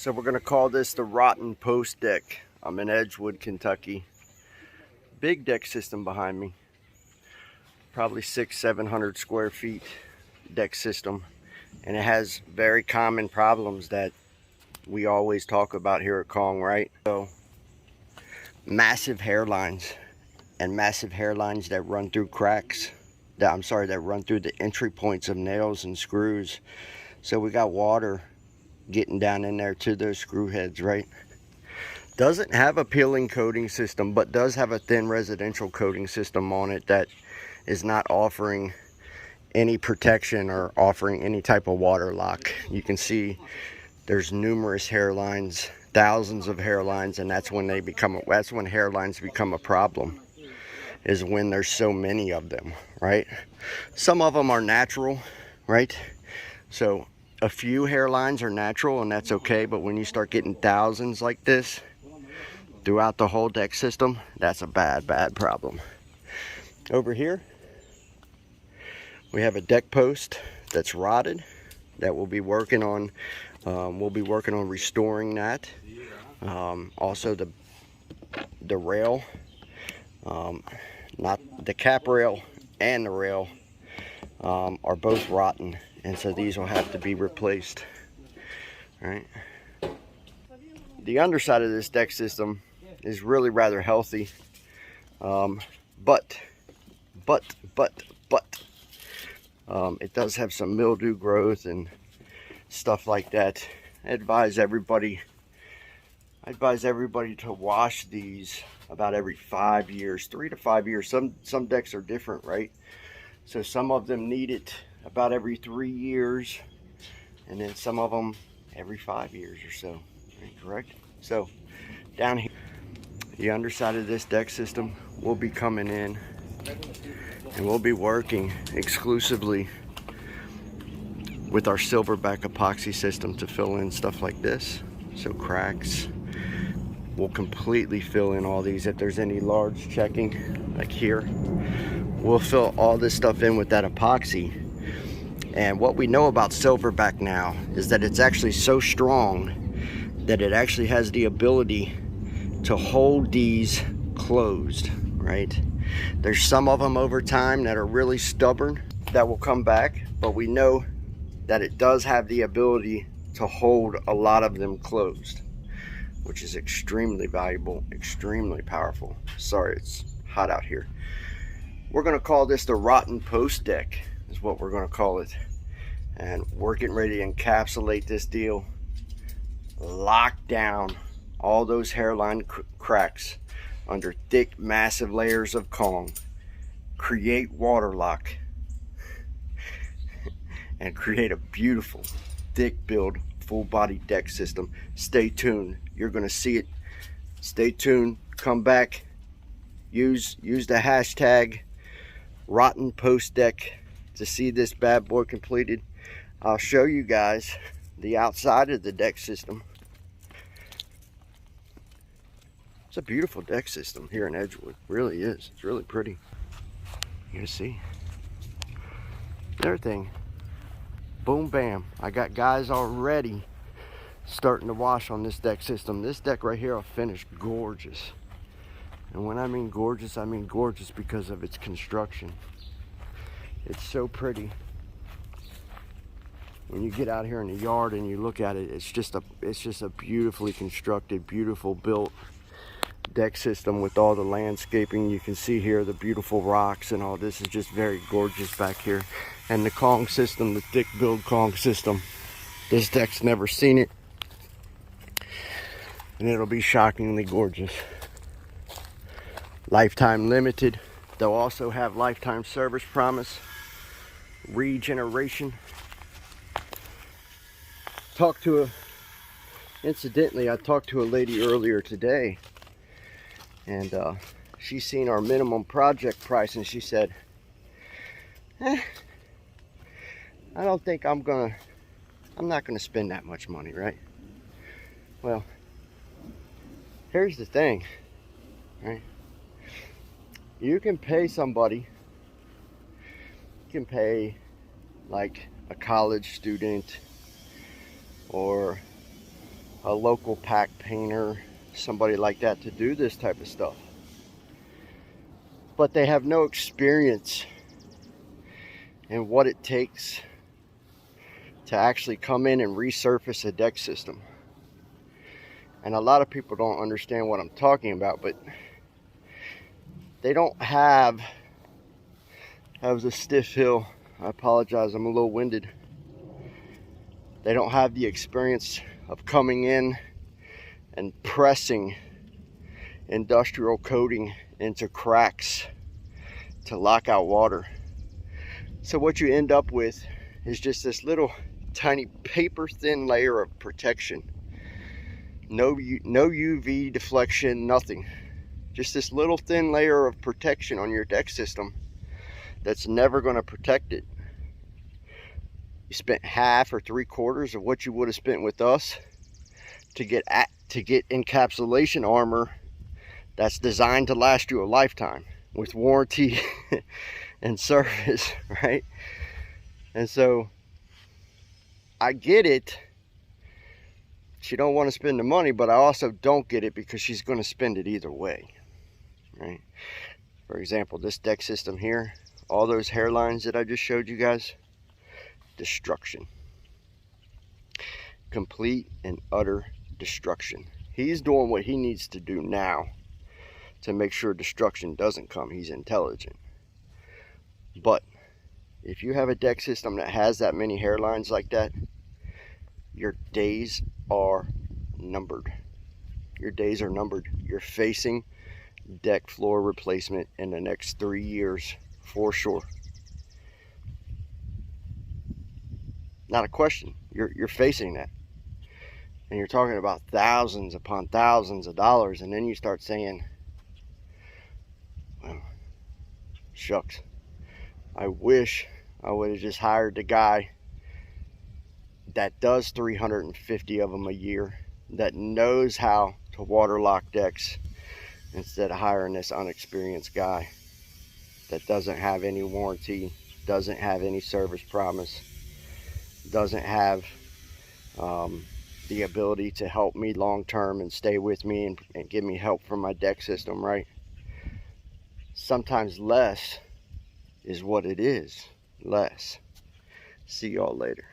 So we're going to call this the rotten post deck. I'm in Edgewood, Kentucky. Big deck system behind me. Probably 600-700 square feet deck system. And it has very common problems that we always talk about here at Kong, right? So massive hairlines, and massive hairlines that run through cracks. That run through the entry points of nails and screws. So we got water getting down in there to those screw heads, right? Doesn't have a peeling coating system, but does have a thin residential coating system on it that is not offering any protection or offering any type of water lock. You can see there's numerous hairlines, thousands of hairlines, and that's when hairlines become a problem, is when there's so many of them, right? Some of them are natural, right? So a few hairlines are natural and that's okay, but when you start getting thousands like this throughout the whole deck system, that's a bad problem. Over here we have a deck post that's rotted that we'll be working on. Restoring that. Also the rail, not the cap rail and the rail, are both rotten, and so these will have to be replaced. All right. The underside of this deck system is really rather healthy, but it does have some mildew growth and stuff like that. I advise everybody to wash these about every 5 years, 3 to 5 years. Some decks are different, right? So some of them need it about every 3 years, and then some of them every 5 years or so. Right, correct? So down here, the underside of this deck system will be coming in, and we'll be working exclusively with our silverback epoxy system to fill in stuff like this. So cracks, we'll completely fill in all these. If there's any large checking, like here, we'll fill all this stuff in with that epoxy. And what we know about silverback now is that it's actually so strong that it actually has the ability to hold these closed, right? There's some of them over time that are really stubborn that will come back, but we know that it does have the ability to hold a lot of them closed, which is extremely valuable, extremely powerful. Sorry, it's hot out here. We're going to call this the rotten post deck, is what we're going to call it. And we're getting ready to encapsulate this deal, lock down all those hairline cracks under thick, massive layers of Kong, create water lock, and create a beautiful, thick build, full body deck system. Stay tuned. You're going to see it. Stay tuned. Come back. Use the hashtag rotten post deck to see this bad boy completed. I'll show you guys the outside of the deck system. It's a beautiful deck system here in Edgewood. It really is. It's really pretty. You can see everything. Boom, bam. I got guys already starting to wash on this deck system. This deck right here will finish gorgeous. And when I mean gorgeous because of its construction. It's so pretty. When you get out here in the yard and you look at it, it's just a beautifully constructed, beautiful built deck system with all the landscaping. You can see here the beautiful rocks and all this is just very gorgeous back here. And the Kong system, the thick build Kong system, this deck's never seen it, and it'll be shockingly gorgeous. Lifetime limited. They'll also have lifetime service promise, regeneration. Incidentally, I talked to a lady earlier today, and she's seen our minimum project price, and she said, I don't think I'm not gonna spend that much money, right? Well, here's the thing, right? You can pay somebody, you can pay like a college student or a local pack painter, somebody like that, to do this type of stuff. But they have no experience in what it takes to actually come in and resurface a deck system. And a lot of people don't understand what I'm talking about, but they don't have, that was a stiff hill, I apologize, I'm a little winded. They don't have the experience of coming in and pressing industrial coating into cracks to lock out water. So what you end up with is just this little tiny paper thin layer of protection. No UV deflection, nothing. Just this little thin layer of protection on your deck system that's never going to protect it. You spent half or 3/4 of what you would have spent with us to get encapsulation armor that's designed to last you a lifetime with warranty and service, right? And so I get it. She don't want to spend the money, but I also don't get it because she's going to spend it either way, right? For example, this deck system here, all those hairlines that I just showed you guys, destruction. Complete and utter destruction. He's doing what he needs to do now to make sure destruction doesn't come. He's intelligent. But if you have a deck system that has that many hairlines like that, your days are numbered. Your days are numbered. You're facing deck floor replacement in the next 3 years for sure. Not a question. You're facing that. And you're talking about thousands upon thousands of dollars, and then you start saying, well, shucks, I wish I would have just hired the guy that does 350 of them a year, that knows how to waterlock decks, instead of hiring this unexperienced guy that doesn't have any warranty, doesn't have any service promise, doesn't have the ability to help me long term and stay with me and give me help from my deck system, right? Sometimes less is what it is. Less. See y'all later.